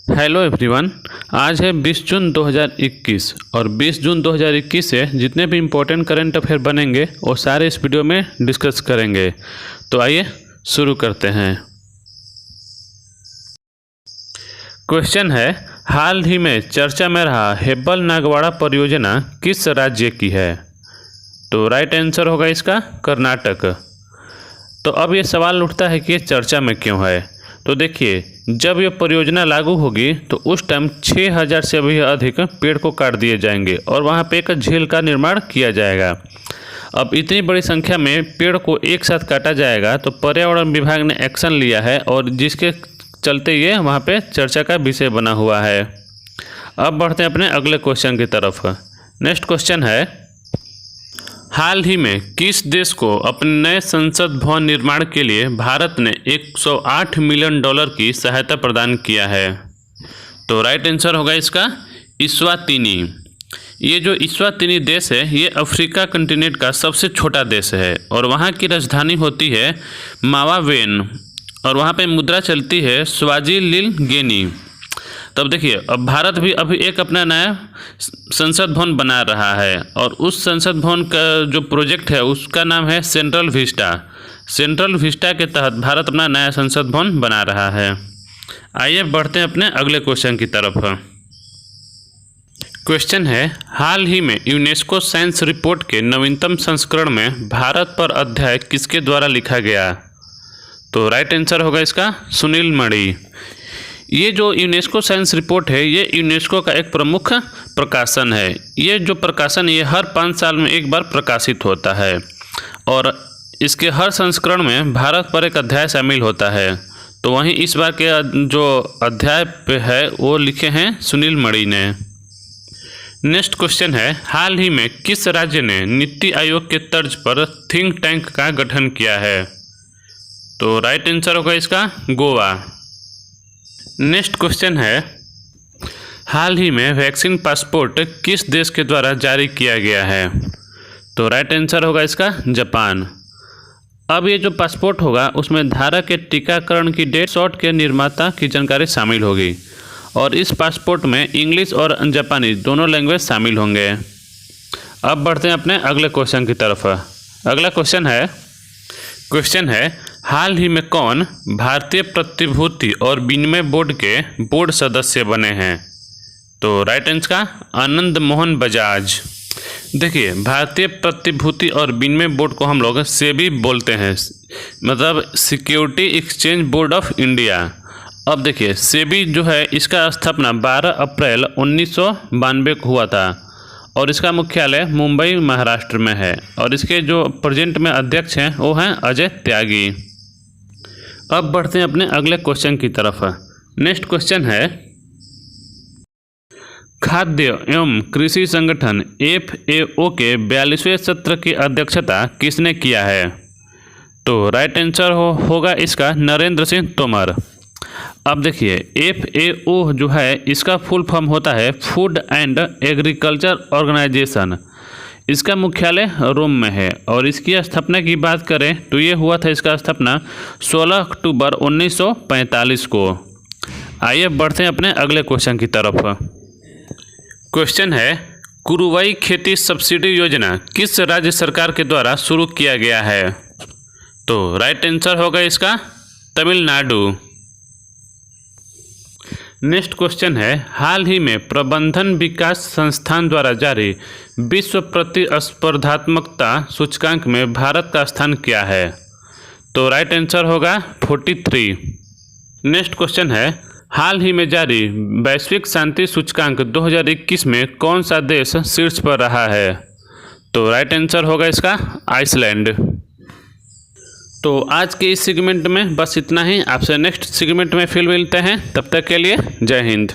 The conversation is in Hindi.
Hello everyone. आज है 20 जून 2021 और 20 जून 2021 से जितने भी इम्पोर्टेंट करंट अफेयर बनेंगे वो सारे इस वीडियो में डिस्कस करेंगे। तो आइए शुरू करते हैं। क्वेश्चन है, हाल ही में चर्चा में रहा हेब्बल नागवाड़ा परियोजना किस राज्य की है? तो राइट आंसर होगा इसका कर्नाटक। तो अब ये सवाल उठता है कि ये चर्चा में क्यों है। तो देखिए, जब ये परियोजना लागू होगी तो उस टाइम 6000 से भी अधिक पेड़ को काट दिए जाएंगे और वहाँ पे एक झील का निर्माण किया जाएगा। अब इतनी बड़ी संख्या में पेड़ को एक साथ काटा जाएगा तो पर्यावरण विभाग ने एक्शन लिया है और जिसके चलते ये वहाँ पे चर्चा का विषय बना हुआ है। अब बढ़ते हैं अपने अगले क्वेश्चन की तरफ। नेक्स्ट क्वेश्चन है, हाल ही में किस देश को अपने नए संसद भवन निर्माण के लिए भारत ने 108 मिलियन डॉलर की सहायता प्रदान किया है? तो राइट आंसर होगा इसका इस्वातिनी। ये जो इस्वातिनी देश है ये अफ्रीका कंटिनेंट का सबसे छोटा देश है और वहाँ की राजधानी होती है मावावेन और वहाँ पे मुद्रा चलती है स्वाजीलिंगेनी। तब देखिए, अब भारत भी अभी एक अपना नया संसद भवन बना रहा है और उस संसद भवन का जो प्रोजेक्ट है उसका नाम है सेंट्रल विस्टा। सेंट्रल विस्टा के तहत भारत अपना नया संसद भवन बना रहा है। आइए बढ़ते हैं अपने अगले क्वेश्चन की तरफ। क्वेश्चन है, हाल ही में यूनेस्को साइंस रिपोर्ट के नवीनतम संस्करण में भारत पर अध्याय किसके द्वारा लिखा गया? तो राइट आंसर होगा इसका सुनील मणि। ये जो यूनेस्को साइंस रिपोर्ट है ये यूनेस्को का एक प्रमुख प्रकाशन है। ये जो प्रकाशन ये हर 5 साल में एक बार प्रकाशित होता है और इसके हर संस्करण में भारत पर एक अध्याय शामिल होता है। तो वहीं इस बार के जो अध्याय पे है वो लिखे हैं सुनील मणि ने। नेक्स्ट क्वेश्चन है, हाल ही में किस राज्य ने नीति आयोग के तर्ज पर थिंक टैंक का गठन किया है? तो राइट आंसर होगा इसका गोवा। नेक्स्ट क्वेश्चन है, हाल ही में वैक्सीन पासपोर्ट किस देश के द्वारा जारी किया गया है? तो राइट आंसर होगा इसका जापान। अब ये जो पासपोर्ट होगा उसमें धारक के टीकाकरण की डेट, शॉट के निर्माता की जानकारी शामिल होगी और इस पासपोर्ट में इंग्लिश और जापानी दोनों लैंग्वेज शामिल होंगे। अब बढ़ते हैं अपने अगले क्वेश्चन की तरफ। अगला क्वेश्चन है, हाल ही में कौन भारतीय प्रतिभूति और विनिमय बोर्ड के बोर्ड सदस्य बने हैं? तो राइट आंसर का आनंद मोहन बजाज। देखिए, भारतीय प्रतिभूति और विनिमय बोर्ड को हम लोग सेबी बोलते हैं, मतलब security exchange board of India. अब देखिए, सेबी जो है इसका स्थापना 12 अप्रैल 1992 को हुआ था और इसका मुख्यालय मुंबई महाराष्ट्र में है और इसके जो प्रेजेंट में अध्यक्ष हैं वो हैं अजय त्यागी। अब बढ़ते हैं अपने अगले क्वेश्चन की तरफ। नेक्स्ट क्वेश्चन है, खाद्य एवं कृषि संगठन FAO के 42वें सत्र की अध्यक्षता किसने किया है? तो राइट आंसर होगा इसका नरेंद्र सिंह तोमर। अब देखिए, FAO जो है इसका फुल फॉर्म होता है फूड एंड एग्रीकल्चर ऑर्गेनाइजेशन। इसका मुख्यालय रोम में है और इसकी स्थापना की बात करें तो ये हुआ था इसका स्थापना 16 अक्टूबर 1945 को। आइए बढ़ते हैं अपने अगले क्वेश्चन की तरफ। क्वेश्चन है, कुरुवाई खेती सब्सिडी योजना किस राज्य सरकार के द्वारा शुरू किया गया है? तो राइट आंसर होगा इसका तमिलनाडु। नेक्स्ट क्वेश्चन है, हाल ही में प्रबंधन विकास संस्थान द्वारा जारी विश्व प्रतिस्पर्धात्मकता सूचकांक में भारत का स्थान क्या है? तो राइट आंसर होगा 43। नेक्स्ट क्वेश्चन है, हाल ही में जारी वैश्विक शांति सूचकांक 2021 में कौन सा देश शीर्ष पर रहा है? तो राइट आंसर होगा इसका आइसलैंड। तो आज के इस सेगमेंट में बस इतना ही। आपसे नेक्स्ट सेगमेंट में फिर मिलते हैं, तब तक के लिए जय हिंद।